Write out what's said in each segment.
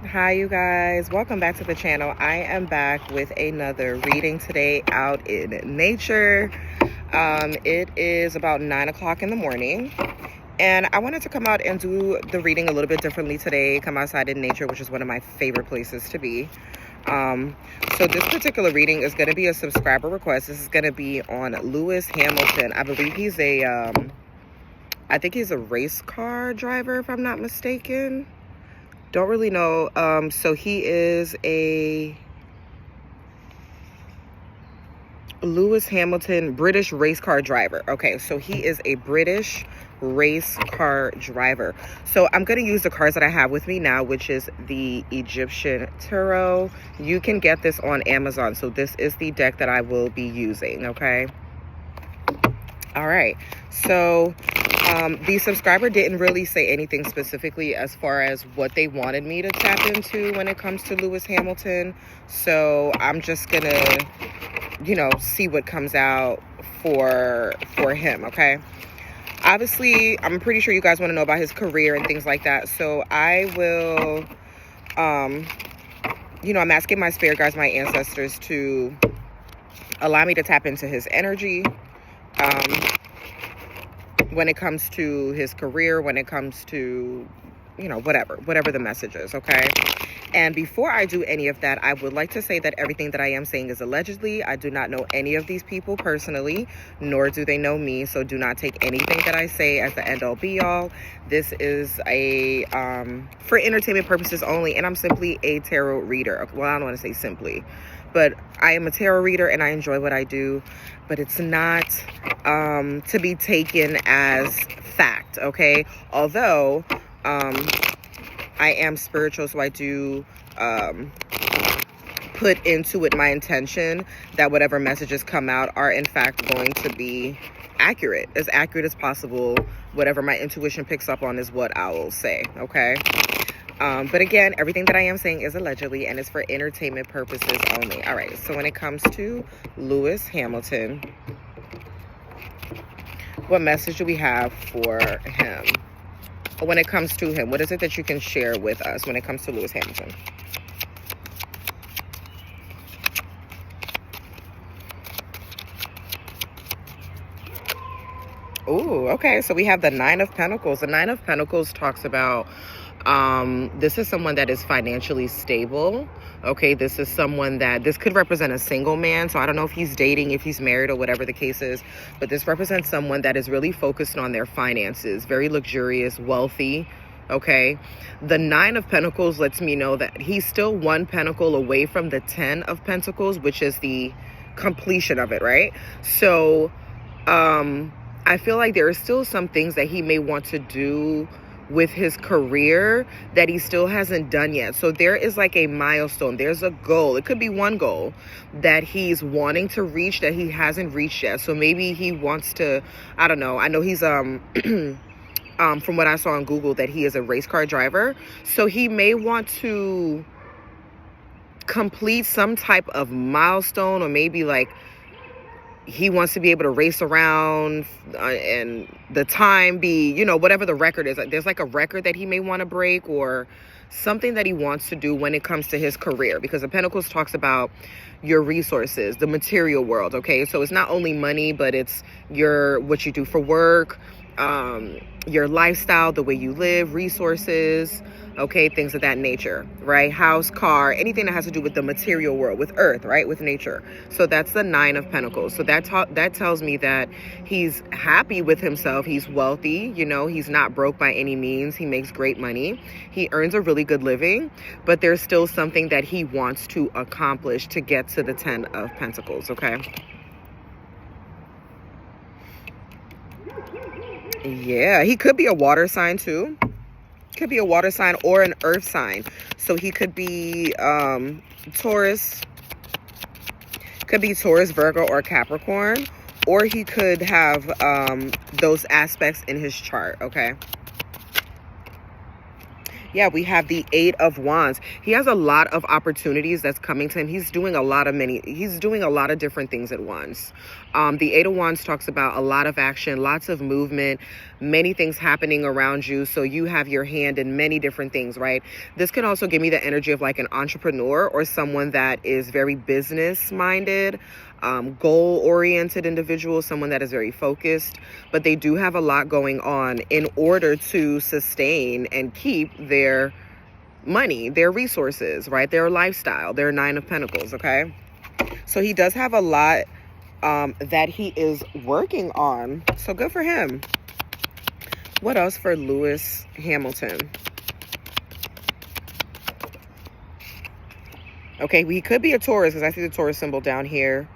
Hi you guys, welcome back to the channel. I am back with another reading today out in nature. It is about 9 o'clock in the morning and I wanted to come out and do the reading a little bit differently today. Come outside in nature, which is one of my favorite places to be. So this particular reading is going to be a subscriber request. This is going to be on Lewis Hamilton. I believe he's I think he's a race car driver, if I'm not mistaken. Don't really know. So he is a Lewis Hamilton British race car driver. Okay, so he is a British race car driver. So I'm going to use the cards that I have with me now, which is the Egyptian Tarot. You can get this on Amazon. So this is the deck that I will be using, okay? All right, so the subscriber didn't really say anything specifically as far as what they wanted me to tap into when it comes to Lewis Hamilton. So I'm just gonna, see what comes out for him, okay? Obviously, I'm pretty sure you guys want to know about his career and things like that. So I will, I'm asking my spirit guides, my ancestors, to allow me to tap into his energy. When it comes to his career, when it comes to, whatever the message is, okay? And before I do any of that, I would like to say that everything that I am saying is allegedly. I do not know any of these people personally, nor do they know me, so do not take anything that I say as the end-all be-all. This is for entertainment purposes only, and I'm simply a tarot reader. Well, I don't want to say simply, but I am a tarot reader and I enjoy what I do, but it's not to be taken as fact, okay? Although I am spiritual, so I do put into it my intention that whatever messages come out are in fact going to be accurate as possible. Whatever my intuition picks up on is what I will say, okay? But again, everything that I am saying is allegedly and is for entertainment purposes only. All right, so when it comes to Lewis Hamilton, what message do we have for him? When it comes to him, what is it that you can share with us when it comes to Lewis Hamilton? Ooh, okay, so we have the Nine of Pentacles. The Nine of Pentacles talks about this is someone that is financially stable. Okay, this is someone that, this could represent a single man. So I don't know if he's dating, if he's married, or whatever the case is, but this represents someone that is really focused on their finances, very luxurious, wealthy. Okay, the Nine of Pentacles lets me know that he's still one pentacle away from the Ten of Pentacles, which is the completion of it, right? So I feel like there are still some things that he may want to do with his career that he still hasn't done yet. So there is like a milestone. There's a goal. It could be one goal that he's wanting to reach that he hasn't reached yet. So maybe he wants to, I don't know. I know he's from what I saw on Google that he is a race car driver. So he may want to complete some type of milestone, or maybe like he wants to be able to race around and the time be, whatever the record is. There's like a record that he may want to break, or something that he wants to do when it comes to his career, because the Pentacles talks about your resources, the material world. Okay, so it's not only money, but it's what you do for work, your lifestyle, the way you live, resources, okay, things of that nature, right? House, car, anything that has to do with the material world, with earth, right, with nature. So that's the Nine of Pentacles. So that tells me that he's happy with himself. He's wealthy, he's not broke by any means. He makes great money. He earns a really good living, but there's still something that he wants to accomplish to get to the Ten of Pentacles, okay? Yeah, he could be a water sign too. Could be a water sign or an earth sign. So he could be Taurus. Could be Taurus, Virgo, or Capricorn. Or he could have those aspects in his chart, okay? Yeah, we have the Eight of Wands. He has a lot of opportunities that's coming to him. He's doing a lot of different things at once. The Eight of Wands talks about a lot of action, lots of movement, many things happening around you. So you have your hand in many different things, right? This can also give me the energy of like an entrepreneur or someone that is very business minded, goal oriented individual, someone that is very focused, but they do have a lot going on in order to sustain and keep their money, their resources, right? Their lifestyle, their Nine of Pentacles, okay? So he does have a lot that he is working on. So good for him. What else for Lewis Hamilton? Okay, he could be a Taurus because I see the Taurus symbol down here.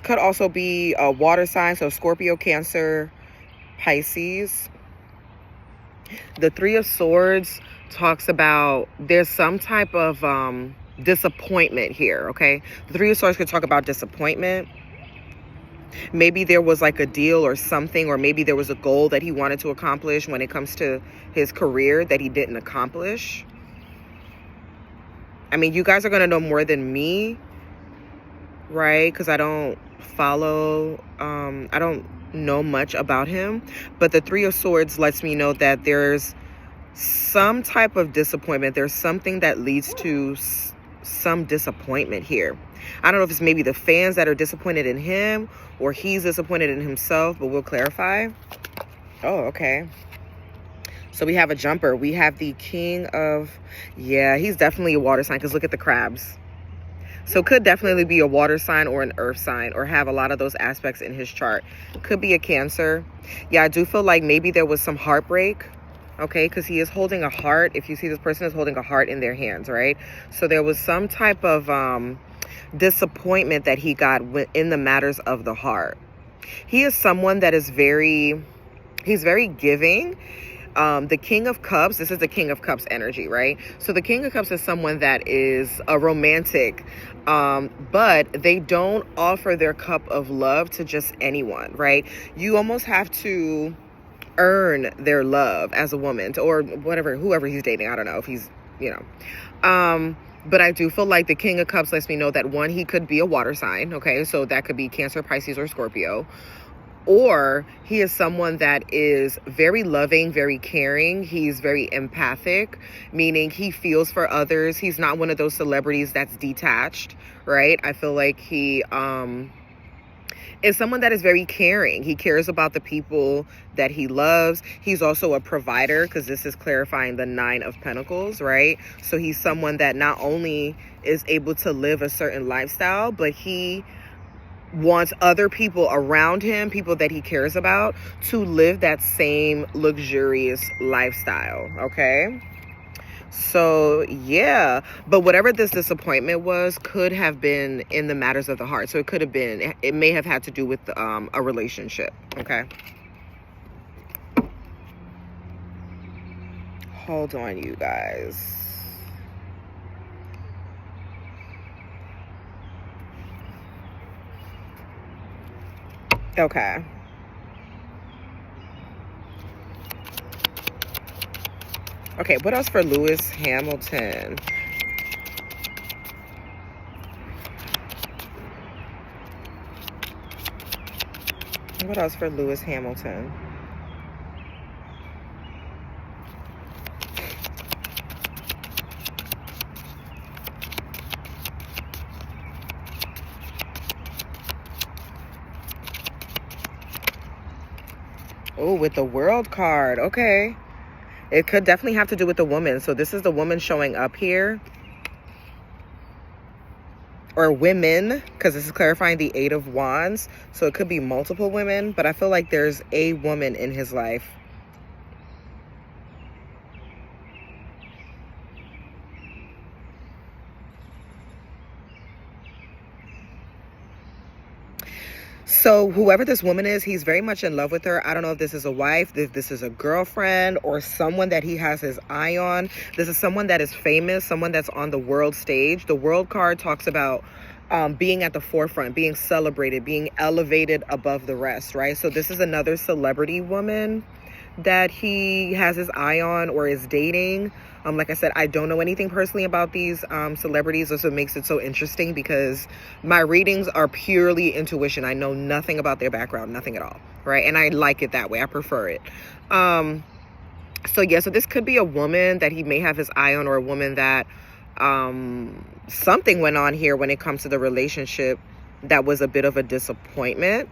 Could also be a water sign, so Scorpio, Cancer, Pisces. The Three of Swords talks about there's some type of disappointment here, okay? The Three of Swords could talk about disappointment. Maybe there was like a deal or something, or maybe there was a goal that he wanted to accomplish when it comes to his career that he didn't accomplish. I mean, you guys are going to know more than me, right? Because I don't follow, I don't know much about him, but the Three of Swords lets me know that there's some type of disappointment. There's something that leads to some disappointment here. I don't know if it's maybe the fans that are disappointed in him or he's disappointed in himself, but we'll clarify. Oh, okay. So we have a jumper. We have the King of, yeah, he's definitely a water sign because look at the crabs. So could definitely be a water sign or an earth sign or have a lot of those aspects in his chart. Could be a Cancer. Yeah, I do feel like maybe there was some heartbreak, okay, because he is holding a heart. If you see, this person is holding a heart in their hands, right? So there was some type of disappointment that he got in the matters of the heart. He is someone that is he's very giving. The King of Cups, this is the King of Cups energy, right? So the King of Cups is someone that is a romantic, but they don't offer their cup of love to just anyone, right? You almost have to earn their love as a woman, or whatever, whoever he's dating. I don't know if he's, you know. But I do feel like the King of Cups lets me know that, one, he could be a water sign, okay? So that could be Cancer, Pisces, or Scorpio. Or he is someone that is very loving, very caring. He's very empathic, meaning he feels for others. He's not one of those celebrities that's detached, right? I feel like he is someone that is very caring. He cares about the people that he loves. He's also a provider because this is clarifying the Nine of Pentacles, right? So he's someone that not only is able to live a certain lifestyle, but he wants other people around him, people that he cares about, to live that same luxurious lifestyle, okay? So yeah, but whatever this disappointment was could have been in the matters of the heart. So it may have had to do with a relationship, okay? Hold on, you guys. Okay. Okay, what else for Lewis Hamilton? What else for Lewis Hamilton? Oh, with the World card. Okay. It could definitely have to do with the woman. So this is the woman showing up here. Or women, because this is clarifying the Eight of Wands. So it could be multiple women, but I feel like there's a woman in his life. So whoever this woman is, he's very much in love with her. I don't know if this is a wife, if this is a girlfriend, or someone that he has his eye on. This is someone that is famous, someone that's on the world stage. The World card talks about being at the forefront, being celebrated, being elevated above the rest, right? So this is another celebrity woman that he has his eye on or is dating. Like I said, I don't know anything personally about these celebrities. That's what makes it so interesting, because my readings are purely intuition. I know nothing about their background, nothing at all, right? And I like it that way. I prefer it. So yeah, so this could be a woman that he may have his eye on, or a woman that something went on here when it comes to the relationship that was a bit of a disappointment.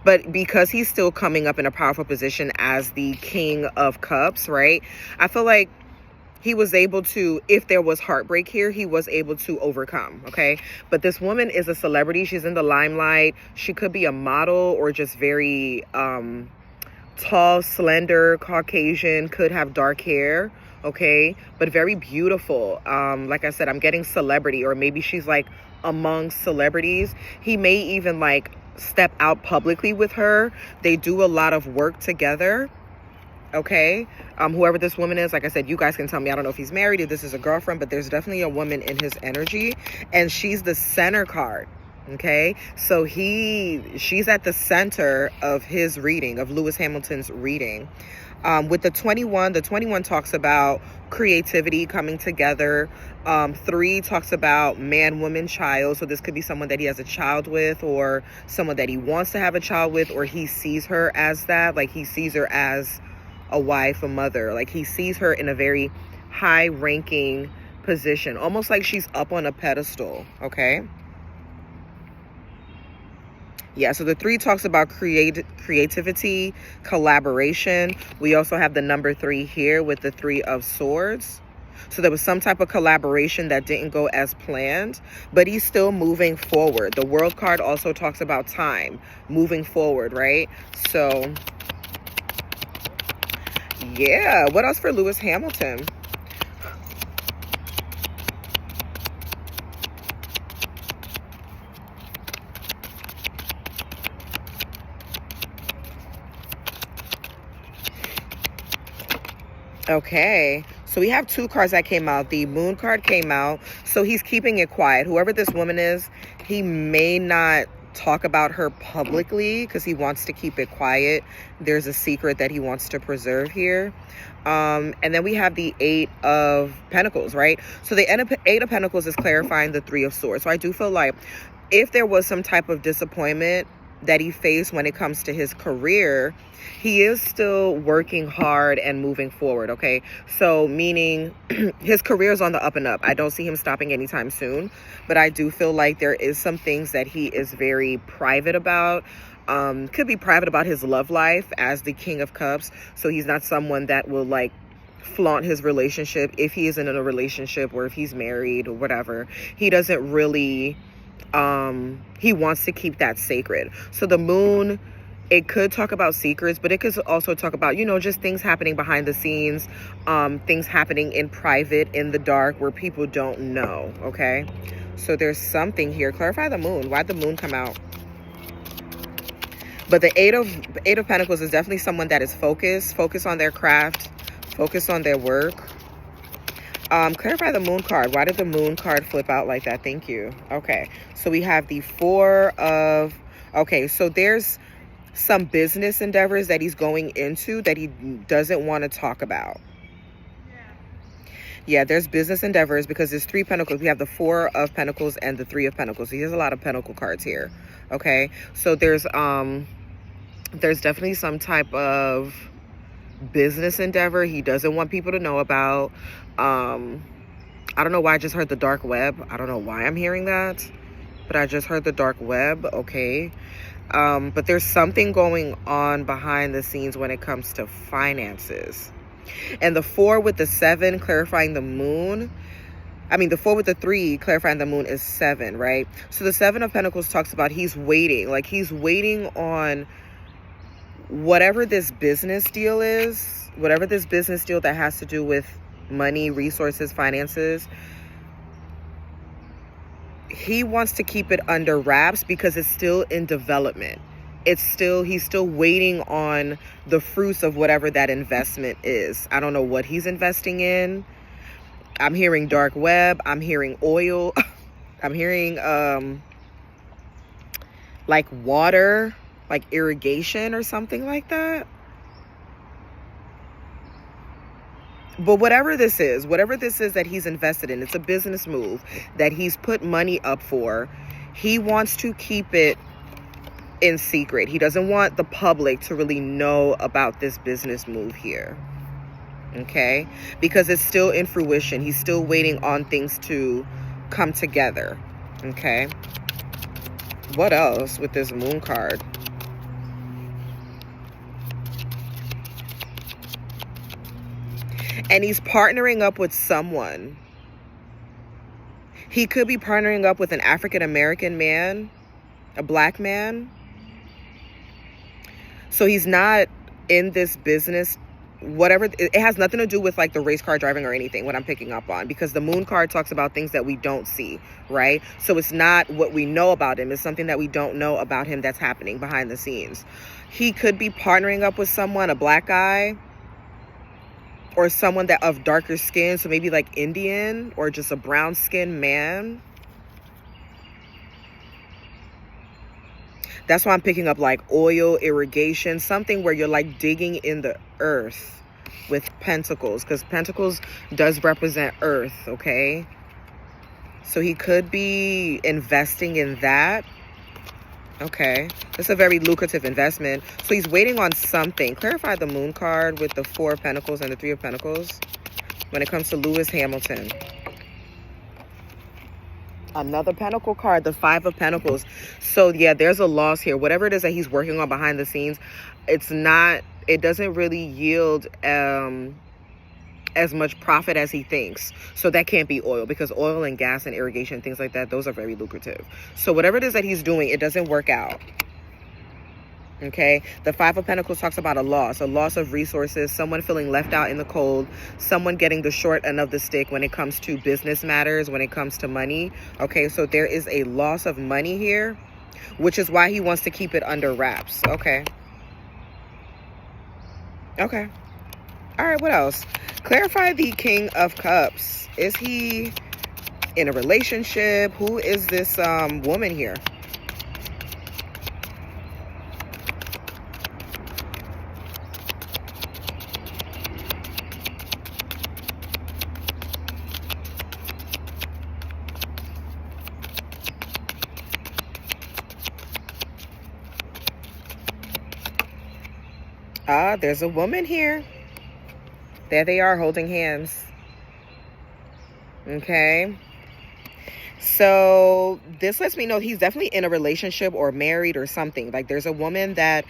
But because he's still coming up in a powerful position as the King of Cups, right? I feel like he was able to, if there was heartbreak here, he was able to overcome, okay? But this woman is a celebrity. She's in the limelight. She could be a model, or just very tall, slender, Caucasian, could have dark hair, okay? But very beautiful. Like I said, I'm getting celebrity, or maybe she's like among celebrities. He may even like step out publicly with her. They do a lot of work together. Okay, whoever this woman is, like I said, you guys can tell me. I don't know if he's married, if this is a girlfriend, but there's definitely a woman in his energy, and she's the center card. Okay, so she's at the center of his reading, of Lewis Hamilton's reading. With the 21 talks about creativity coming together. 3 talks about man, woman, child. So this could be someone that he has a child with, or someone that he wants to have a child with, or he sees her as that, like he sees her as a wife, a mother. Like he sees her in a very high ranking position, almost like she's up on a pedestal. Okay. Yeah, so the 3 talks about creativity, collaboration. We also have the number 3 here with the 3 of Swords. So there was some type of collaboration that didn't go as planned, but he's still moving forward. The World card also talks about time, moving forward, right? So yeah, what else for Lewis Hamilton? Okay, so we have 2 cards that came out. The Moon card came out, so he's keeping it quiet. Whoever this woman is, he may not talk about her publicly because he wants to keep it quiet. There's a secret that he wants to preserve here. And then we have the 8 of Pentacles, right? So the 8 of Pentacles is clarifying the 3 of Swords. So I do feel like if there was some type of disappointment that he faced when it comes to his career, he is still working hard and moving forward, okay? So meaning his career is on the up and up. I don't see him stopping anytime soon, but I do feel like there is some things that he is very private about. Could be private about his love life as the King of Cups. So he's not someone that will like flaunt his relationship if he isn't in a relationship, or if he's married or whatever. He doesn't really, he wants to keep that sacred. So the Moon, it could talk about secrets, but it could also talk about, you know, just things happening behind the scenes, things happening in private, in the dark, where people don't know, okay? So there's something here. Clarify the Moon. Why'd the Moon come out? But the eight of Pentacles is definitely someone that is focused on their craft, focused on their work. Clarify the Moon card. Why did the Moon card flip out like that? Thank you. Okay, so we have the 4 of, okay, so there's some business endeavors that he's going into that he doesn't want to talk about. Yeah, there's business endeavors because there's 3 Pentacles. We have the 4 of Pentacles and the 3 of Pentacles. So he has a lot of Pentacle cards here. Okay, so there's definitely some type of business endeavor he doesn't want people to know about. I don't know why I just heard the dark web. I don't know why I'm hearing that, but I just heard the dark web. Okay. But there's something going on behind the scenes when it comes to finances. And the 4 with the 7 clarifying the Moon, I mean, the 4 with the 3 clarifying the Moon is 7, right? So the 7 of Pentacles talks about he's waiting. Like he's waiting on whatever this business deal is, whatever this business deal that has to do with money, resources, finances. He wants to keep it under wraps because it's still in development. He's still waiting on the fruits of whatever that investment is. I don't know what he's investing in. I'm hearing dark web. I'm hearing oil. I'm hearing like water, like irrigation or something like that. But whatever this is that he's invested in, it's a business move that he's put money up for. He wants to keep it in secret. He doesn't want the public to really know about this business move here. Okay? Because it's still in fruition. He's still waiting on things to come together. Okay? What else with this moon card? And he's partnering up with someone. He could be partnering up with an African-American man, a black man. So he's not in this business, whatever. It has nothing to do with like the race car driving or anything, what I'm picking up on. Because the moon card talks about things that we don't see, right? So it's not what we know about him. It's something that we don't know about him that's happening behind the scenes. He could be partnering up with someone, a black guy, or someone that of darker skin, so maybe like Indian or just a brown skinned man. That's why I'm picking up like oil, irrigation, something where you're like digging in the earth with pentacles, because pentacles does represent earth, okay? So he could be investing in that. Okay, it's a very lucrative investment. So he's waiting on something. Clarify the moon card with the 4 of Pentacles and the 3 of Pentacles when it comes to Lewis Hamilton. Another Pentacle card, the 5 of Pentacles. So yeah, there's a loss here. Whatever it is that he's working on behind the scenes, it doesn't really yield as much profit as he thinks. So that can't be oil, because oil and gas and irrigation, things like that, those are very lucrative. So whatever it is that he's doing, it doesn't work out. Okay, the 5 of Pentacles talks about a loss of resources, someone feeling left out in the cold, someone getting the short end of the stick when it comes to business matters, when it comes to money. Okay, so there is a loss of money here, which is why he wants to keep it under wraps. Okay. Okay. All right, what else? Clarify the King of Cups. Is he in a relationship? Who is this woman here? There's a woman here. There they are holding hands. Okay. So this lets me know he's definitely in a relationship or married or something. Like there's a woman that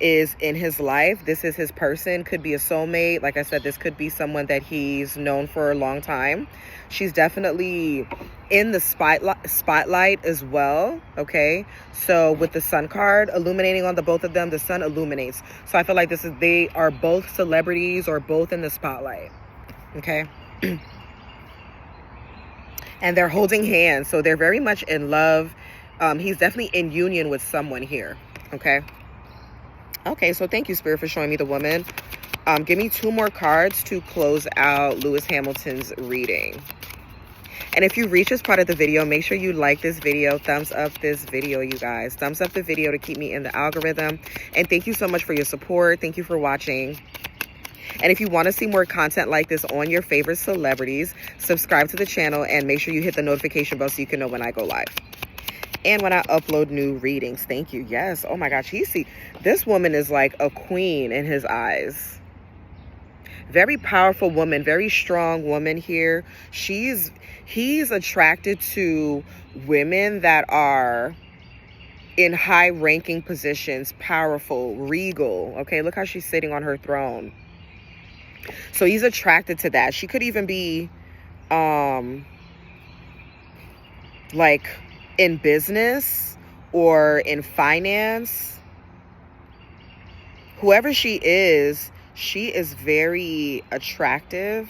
is in his life. This is his person. Could be a soulmate. Like I said, this could be someone that he's known for a long time. She's definitely in the spotlight as well. Okay, so with the sun card illuminating on the both of them, the sun illuminates. So I feel like they are both celebrities or both in the spotlight. Okay. And they're holding hands, so they're very much in love. He's definitely in union with someone here. Okay. Okay, so thank you, Spirit, for showing me the woman. Give me 2 more cards to close out Lewis Hamilton's reading. And if you reach this part of the video, make sure you like this video, thumbs up this video, you guys. Thumbs up the video to keep me in the algorithm. And thank you so much for your support. Thank you for watching. And if you want to see more content like this on your favorite celebrities, subscribe to the channel and make sure you hit the notification bell so you can know when I go live. And when I upload new readings. Thank you. Yes. Oh my gosh. This woman is like a queen in his eyes. Very powerful woman, very strong woman here. He's attracted to women that are in high ranking positions, powerful, regal. Okay, look how she's sitting on her throne. So he's attracted to that. She could even be like in business or in finance. Whoever she is very attractive.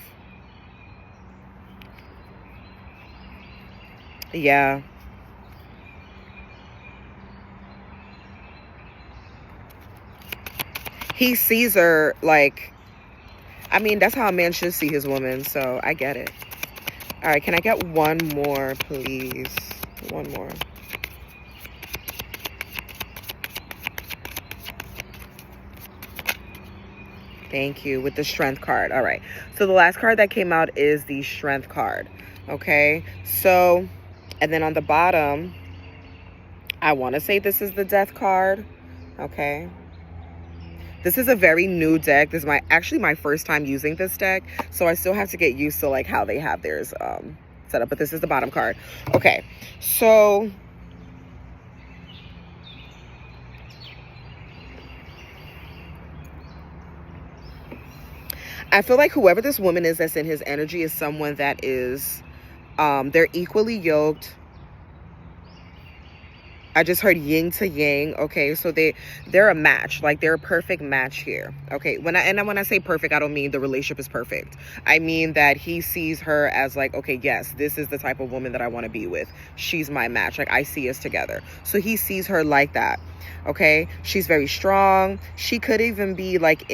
Yeah. He sees her like, I mean, that's how a man should see his woman, so I get it. All right, can I get one more, please? One more. Thank you. With the strength card. All right. So the last card that came out is the strength card. Okay. So, and then on the bottom, I want to say this is the death card. Okay. This is a very new deck. This is actually my first time using this deck. So I still have to get used to like how they have theirs set up. But this is the bottom card. Okay. So I feel like whoever this woman is that's in his energy is someone that is, they're equally yoked. I just heard yin to yang. Okay, so they're a match. Like they're a perfect match here. Okay, when I say perfect, I don't mean the relationship is perfect. I mean that he sees her as like, okay, yes, this is the type of woman that I want to be with. She's my match. Like I see us together. So he sees her like that. Okay, she's very strong. She could even be like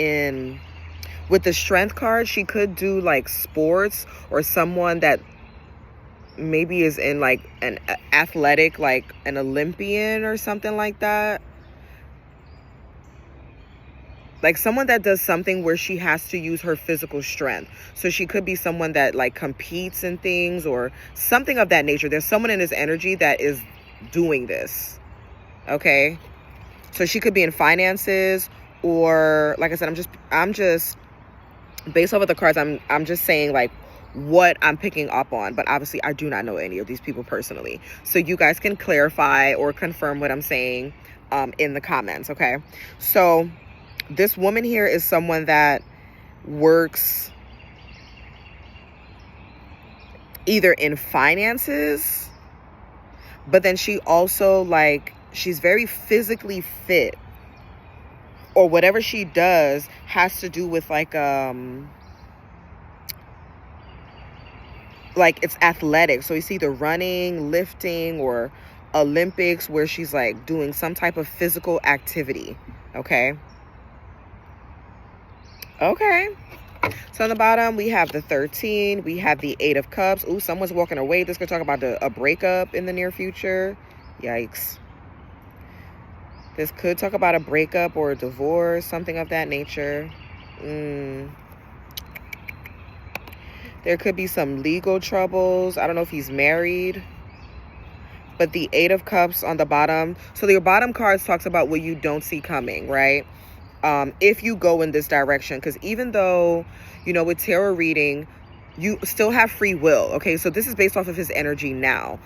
with the strength card, she could do like sports, or someone that maybe is in like an athletic, like an Olympian or something like that. Like someone that does something where she has to use her physical strength. So she could be someone that like competes in things or something of that nature. There's someone in his energy that is doing this. Okay. So she could be in finances, or like I said, I'm just based off of the cards, I'm just saying like what I'm picking up on, but obviously I do not know any of these people personally. So you guys can clarify or confirm what I'm saying in the comments, okay? So this woman here is someone that works either in finances, but then she also like, she's very physically fit, or whatever she does has to do with like it's athletic. So it's either running, lifting, or Olympics, where she's like doing some type of physical activity. Okay. Okay. So on the bottom, we have the 13. We have the 8 of Cups. Ooh, someone's walking away. This could talk about a breakup in the near future. Yikes. This could talk about a breakup or a divorce, something of that nature. There could be some legal troubles. I don't know if he's married. But the 8 of Cups on the bottom. So your bottom cards talks about what you don't see coming, right? If you go in this direction. Because even though, with tarot reading, you still have free will. Okay, so this is based off of his energy now.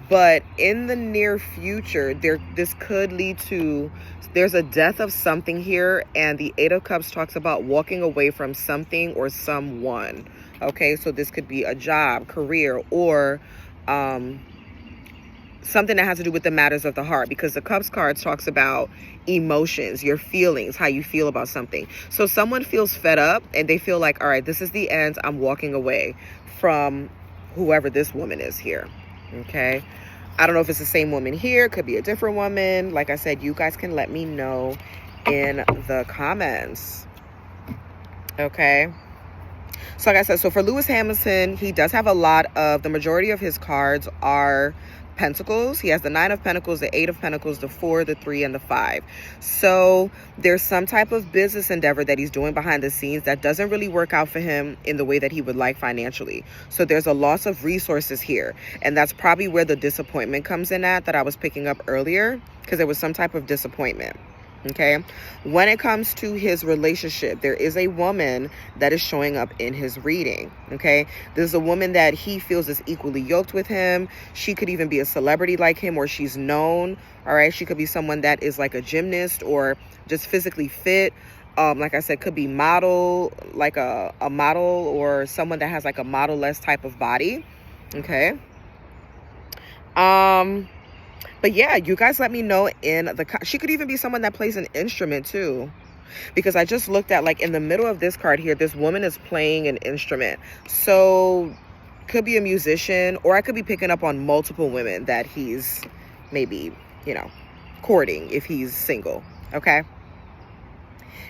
But in the near future, this could lead to, there's a death of something here. And the 8 of Cups talks about walking away from something or someone. Okay, so this could be a job, career, or something that has to do with the matters of the heart. Because the Cups cards talks about emotions, your feelings, how you feel about something. So someone feels fed up and they feel like, all right, this is the end. I'm walking away from whoever this woman is here. Okay, I don't know if it's the same woman here, could be a different woman. Like I said, you guys can let me know in the comments. Okay, so like I said, so for Lewis Hamilton, he does have a lot of, the majority of his cards are Pentacles. He has the 9 of Pentacles, the 8 of Pentacles, the 4, the 3, and the 5. So there's some type of business endeavor that he's doing behind the scenes that doesn't really work out for him in the way that he would like financially. So there's a loss of resources here. And that's probably where the disappointment comes in at, that I was picking up earlier, because there was some type of disappointment. Okay, when it comes to his relationship, there is a woman that is showing up in his reading. Okay, there's a woman that he feels is equally yoked with him. She could even be a celebrity like him, or she's known. All right, she could be someone that is like a gymnast or just physically fit. Like I said, could be model, like a model, or someone that has like a model-less type of body. Okay. But yeah, you guys let me know she could even be someone that plays an instrument too. Because I just looked at, like, in the middle of this card here, this woman is playing an instrument. So could be a musician, or I could be picking up on multiple women that he's maybe, courting if he's single. Okay.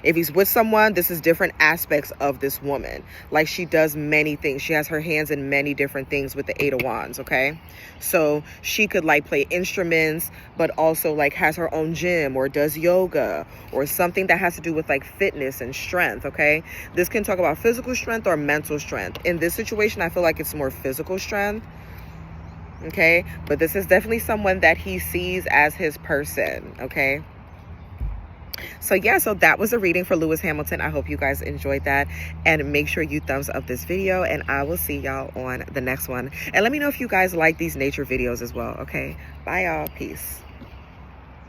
If he's with someone, this is different aspects of this woman. Like, she does many things. She has her hands in many different things with the Eight of Wands, okay? So she could like play instruments, but also like has her own gym or does yoga or something that has to do with like fitness and strength, okay? This can talk about physical strength or mental strength. In this situation, I feel like it's more physical strength. Okay, but this is definitely someone that he sees as his person. Okay, so yeah, so that was a reading for Lewis Hamilton. I hope you guys enjoyed that, and make sure you thumbs up this video, and I will see y'all on the next one. And let me know if you guys like these nature videos as well. Okay, bye y'all, peace.